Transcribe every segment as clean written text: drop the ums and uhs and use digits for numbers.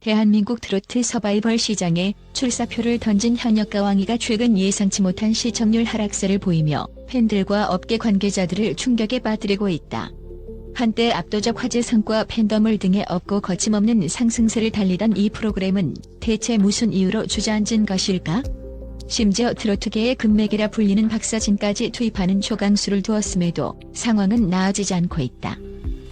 대한민국 트로트 서바이벌 시장에 출사표를 던진 현역가왕이가 최근 예상치 못한 시청률 하락세를 보이며 팬들과 업계 관계자들을 충격에 빠뜨리고 있다. 한때 압도적 화제성과 팬덤을 등에 업고 거침없는 상승세를 달리던 이 프로그램은 대체 무슨 이유로 주저앉은 것일까? 심지어 트로트계의 금맥이라 불리는 박서진까지 투입하는 초강수를 두었음에도 상황은 나아지지 않고 있다.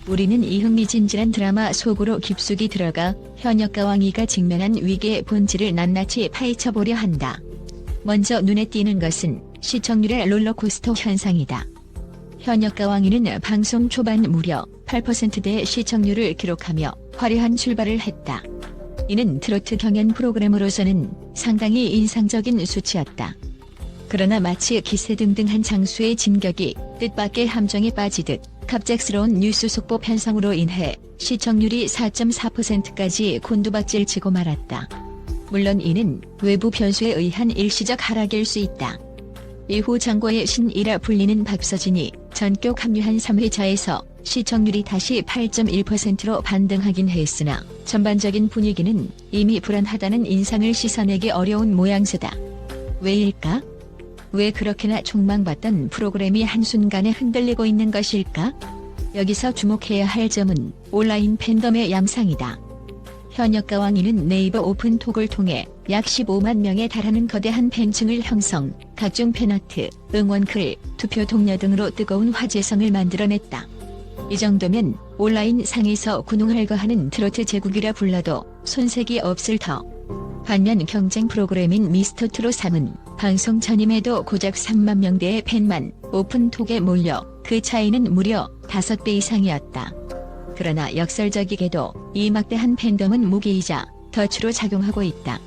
우리는 이 흥미진진한 드라마 속으로 깊숙이 들어가 현역가왕이가 직면한 위기의 본질을 낱낱이 파헤쳐보려 한다. 먼저 눈에 띄는 것은 시청률의 롤러코스터 현상이다. 현역가왕이는 방송 초반 무려 8%대의 시청률을 기록하며 화려한 출발을 했다. 이는 트로트 경연 프로그램으로서는 상당히 인상적인 수치였다. 그러나 마치 기세등등한 장수의 진격이 뜻밖의 함정에 빠지듯 갑작스러운 뉴스 속보 편성으로 인해 시청률이 4.4%까지 곤두박질 치고 말았다. 물론 이는 외부 변수에 의한 일시적 하락일 수 있다. 이후 장고의 신이라 불리는 박서진이 전격 합류한 3회차에서 시청률이 다시 8.1%로 반등하긴 했으나 전반적인 분위기는 이미 불안하다는 인상을 씻어내기 어려운 모양새다. 왜일까? 왜 그렇게나 촉망받던 프로그램이 한순간에 흔들리고 있는 것일까? 여기서 주목해야 할 점은 온라인 팬덤의 양상이다. 현역가왕이는 네이버 오픈톡을 통해 약 15만 명에 달하는 거대한 팬층을 형성, 각종 팬아트, 응원글, 투표 동료 등으로 뜨거운 화제성을 만들어냈다. 이 정도면 온라인 상에서 군웅할거하는 트로트 제국이라 불러도 손색이 없을 터. 반면 경쟁 프로그램인 미스터트롯 3은 방송 전임에도 고작 3만 명대의 팬만 오픈톡에 몰려 그 차이는 무려 5배 이상이었다. 그러나 역설적이게도 이 막대한 팬덤은 무기이자 덫으로 작용하고 있다.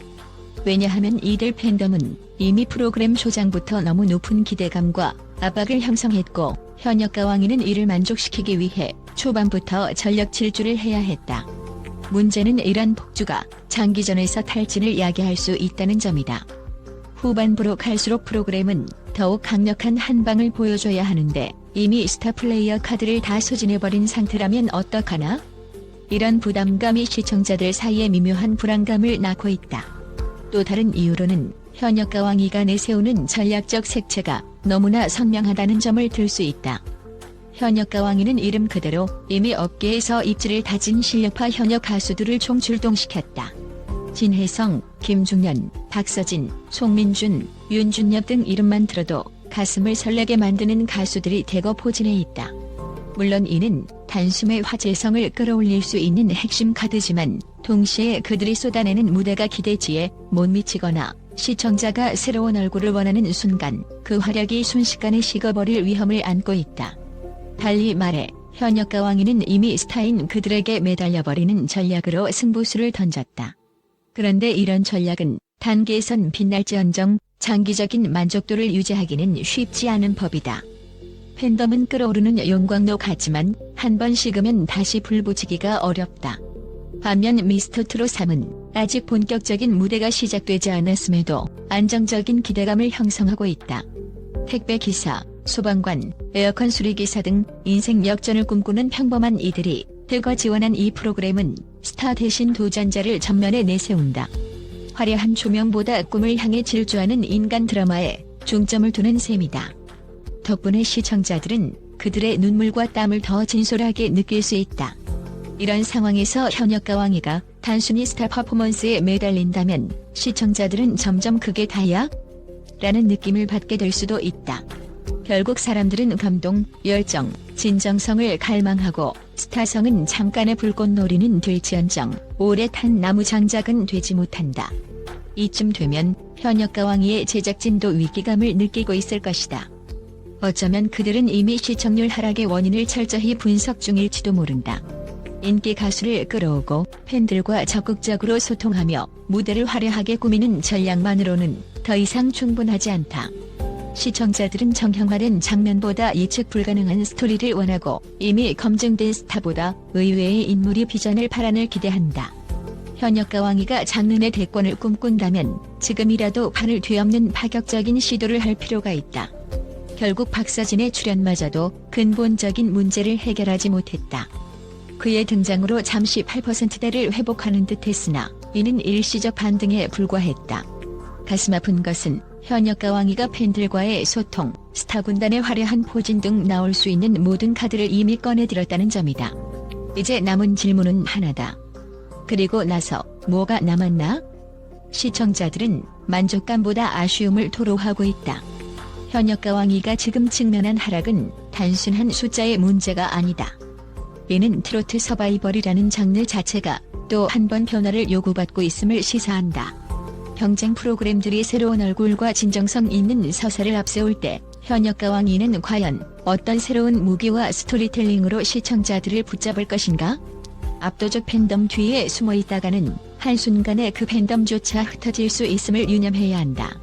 왜냐하면 이들 팬덤은 이미 프로그램 초장부터 너무 높은 기대감과 압박을 형성했고 현역가왕이는 이를 만족시키기 위해 초반부터 전력 질주를 해야 했다. 문제는 이런 폭주가 장기전에서 탈진을 야기할 수 있다는 점이다. 후반부로 갈수록 프로그램은 더욱 강력한 한방을 보여줘야 하는데 이미 스타 플레이어 카드를 다 소진해버린 상태라면 어떡하나? 이런 부담감이 시청자들 사이에 미묘한 불안감을 낳고 있다. 또 다른 이유로는 현역가왕이가 내세우는 전략적 색채가 너무나 선명하다는 점을 들 수 있다. 현역가왕이는 이름 그대로 이미 업계에서 입지를 다진 실력파 현역 가수들을 총출동시켰다. 진혜성, 김중년, 박서진, 송민준, 윤준엽 등 이름만 들어도 가슴을 설레게 만드는 가수들이 대거 포진해 있다. 물론 이는 단숨에 화제성을 끌어올릴 수 있는 핵심 카드지만 동시에 그들이 쏟아내는 무대가 기대치에 못 미치거나 시청자가 새로운 얼굴을 원하는 순간 그 화력이 순식간에 식어버릴 위험을 안고 있다. 달리 말해 현역가왕이는 이미 스타인 그들에게 매달려버리는 전략으로 승부수를 던졌다. 그런데 이런 전략은 단기에선 빛날지언정 장기적인 만족도를 유지하기는 쉽지 않은 법이다. 팬덤은 끓어오르는 용광로 같지만 한 번 식으면 다시 불 붙이기가 어렵다. 반면 미스터트롯 3은 아직 본격적인 무대가 시작되지 않았음에도 안정적인 기대감을 형성하고 있다. 택배기사, 소방관, 에어컨 수리기사 등 인생 역전을 꿈꾸는 평범한 이들이 들거 지원한 이 프로그램은 스타 대신 도전자를 전면에 내세운다. 화려한 조명보다 꿈을 향해 질주하는 인간 드라마에 중점을 두는 셈이다. 덕분에 시청자들은 그들의 눈물과 땀을 더 진솔하게 느낄 수 있다. 이런 상황에서 현역가왕이가 단순히 스타 퍼포먼스에 매달린다면 시청자들은 점점 그게 다야? 라는 느낌을 받게 될 수도 있다. 결국 사람들은 감동, 열정, 진정성을 갈망하고 스타성은 잠깐의 불꽃놀이는 될지언정 오래 탄 나무 장작은 되지 못한다. 이쯤 되면 현역가왕이의 제작진도 위기감을 느끼고 있을 것이다. 어쩌면 그들은 이미 시청률 하락의 원인을 철저히 분석 중일지도 모른다. 인기 가수를 끌어오고 팬들과 적극적으로 소통하며 무대를 화려하게 꾸미는 전략만으로는 더 이상 충분하지 않다. 시청자들은 정형화된 장면보다 예측 불가능한 스토리를 원하고 이미 검증된 스타보다 의외의 인물이 비전을 발안을 기대한다. 현역가왕이가 장르의 대권을 꿈꾼다면 지금이라도 판을 뒤엎는 파격적인 시도를 할 필요가 있다. 결국 박서진의 출연마저도 근본적인 문제를 해결하지 못했다. 그의 등장으로 잠시 8%대를 회복하는 듯 했으나 이는 일시적 반등에 불과했다. 가슴 아픈 것은 현역가왕이가 팬들과의 소통, 스타 군단의 화려한 포진 등 나올 수 있는 모든 카드를 이미 꺼내들었다는 점이다. 이제 남은 질문은 하나다. 그리고 나서 뭐가 남았나? 시청자들은 만족감보다 아쉬움을 토로하고 있다. 현역가왕이가 지금 직면한 하락은 단순한 숫자의 문제가 아니다. 이는 트로트 서바이벌이라는 장르 자체가 또 한 번 변화를 요구받고 있음을 시사한다. 경쟁 프로그램들이 새로운 얼굴과 진정성 있는 서사를 앞세울 때 현역가왕이는 과연 어떤 새로운 무기와 스토리텔링으로 시청자들을 붙잡을 것인가? 압도적 팬덤 뒤에 숨어 있다가는 한순간에 그 팬덤조차 흩어질 수 있음을 유념해야 한다.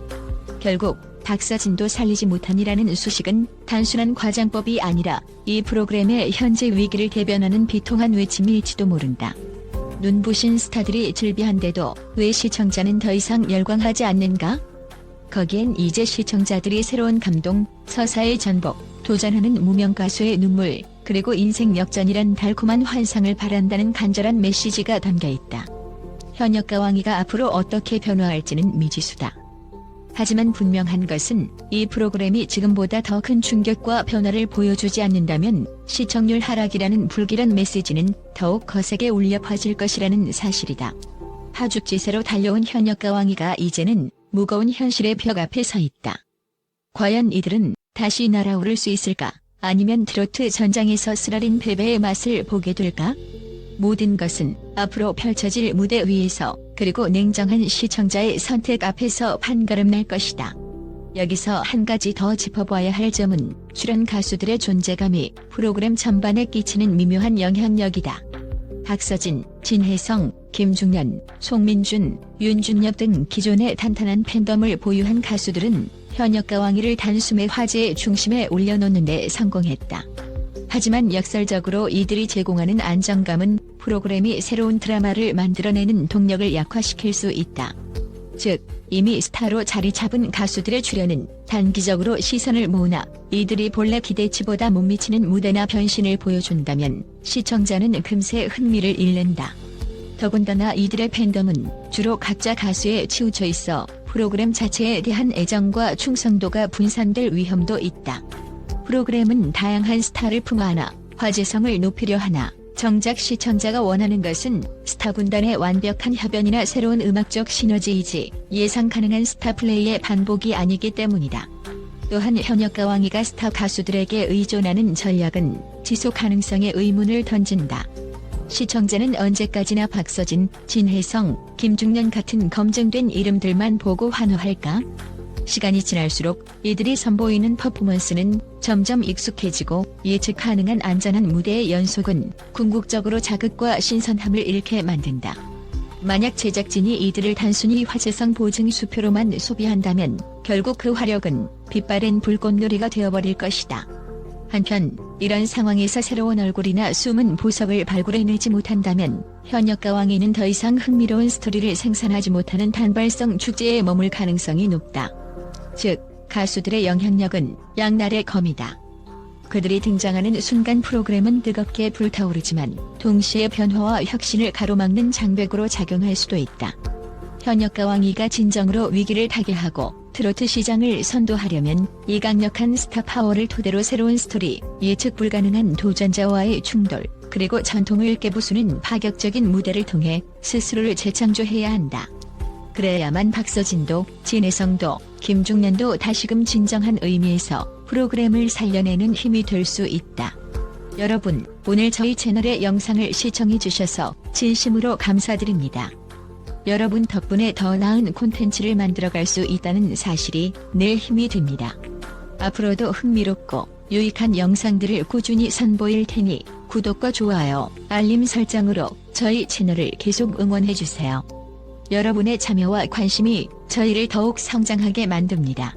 결국 박서진도 살리지 못하니라는 수식은 단순한 과장법이 아니라 이 프로그램의 현재 위기를 대변하는 비통한 외침일지도 모른다. 눈부신 스타들이 즐비한데도 왜 시청자는 더 이상 열광하지 않는가? 거기엔 이제 시청자들이 새로운 감동, 서사의 전복, 도전하는 무명 가수의 눈물, 그리고 인생 역전이란 달콤한 환상을 바란다는 간절한 메시지가 담겨있다. 현역가왕이가 앞으로 어떻게 변화할지는 미지수다. 하지만 분명한 것은 이 프로그램이 지금보다 더 큰 충격과 변화를 보여주지 않는다면 시청률 하락이라는 불길한 메시지는 더욱 거세게 울려 퍼질 것이라는 사실이다. 하죽지세로 달려온 현역가왕이가 이제는 무거운 현실의 벽 앞에 서 있다. 과연 이들은 다시 날아오를 수 있을까? 아니면 트로트 전장에서 쓰라린 패배의 맛을 보게 될까? 모든 것은 앞으로 펼쳐질 무대 위에서 그리고 냉정한 시청자의 선택 앞에서 판가름 날 것이다. 여기서 한 가지 더 짚어봐야 할 점은 출연 가수들의 존재감이 프로그램 전반에 끼치는 미묘한 영향력이다. 박서진, 진혜성, 김중년, 송민준, 윤준엽 등 기존의 탄탄한 팬덤을 보유한 가수들은 현역가왕이를 단숨에 화제의 중심에 올려놓는 데 성공했다. 하지만 역설적으로 이들이 제공하는 안정감은 프로그램이 새로운 드라마를 만들어내는 동력을 약화시킬 수 있다. 즉, 이미 스타로 자리 잡은 가수들의 출연은 단기적으로 시선을 모으나 이들이 본래 기대치보다 못 미치는 무대나 변신을 보여준다면 시청자는 금세 흥미를 잃는다. 더군다나 이들의 팬덤은 주로 각자 가수에 치우쳐 있어 프로그램 자체에 대한 애정과 충성도가 분산될 위험도 있다. 프로그램은 다양한 스타를 품어안아 화제성을 높이려 하나 정작 시청자가 원하는 것은 스타 군단의 완벽한 협연이나 새로운 음악적 시너지이지 예상 가능한 스타 플레이의 반복이 아니기 때문이다. 또한 현역가왕이가 스타 가수들에게 의존하는 전략은 지속 가능성의 의문을 던진다. 시청자는 언제까지나 박서진, 진혜성, 김중년 같은 검증된 이름들만 보고 환호할까? 시간이 지날수록 이들이 선보이는 퍼포먼스는 점점 익숙해지고 예측 가능한 안전한 무대의 연속은 궁극적으로 자극과 신선함을 잃게 만든다. 만약 제작진이 이들을 단순히 화제성 보증 수표로만 소비한다면 결국 그 화력은 빛바랜 불꽃놀이가 되어버릴 것이다. 한편 이런 상황에서 새로운 얼굴이나 숨은 보석을 발굴해내지 못한다면 현역가왕이는 더 이상 흥미로운 스토리를 생산하지 못하는 단발성 축제에 머물 가능성이 높다. 즉, 가수들의 영향력은 양날의 검이다. 그들이 등장하는 순간 프로그램은 뜨겁게 불타오르지만 동시에 변화와 혁신을 가로막는 장벽으로 작용할 수도 있다. 현역가왕이가 진정으로 위기를 타개하고 트로트 시장을 선도하려면 이 강력한 스타 파워를 토대로 새로운 스토리, 예측 불가능한 도전자와의 충돌, 그리고 전통을 깨부수는 파격적인 무대를 통해 스스로를 재창조해야 한다. 그래야만 박서진도, 진혜성도, 김중년도 다시금 진정한 의미에서 프로그램을 살려내는 힘이 될 수 있다. 여러분, 오늘 저희 채널의 영상을 시청해주셔서 진심으로 감사드립니다. 여러분 덕분에 더 나은 콘텐츠를 만들어갈 수 있다는 사실이 늘 힘이 됩니다. 앞으로도 흥미롭고 유익한 영상들을 꾸준히 선보일 테니 구독과 좋아요, 알림 설정으로 저희 채널을 계속 응원해주세요. 여러분의 참여와 관심이 저희를 더욱 성장하게 만듭니다.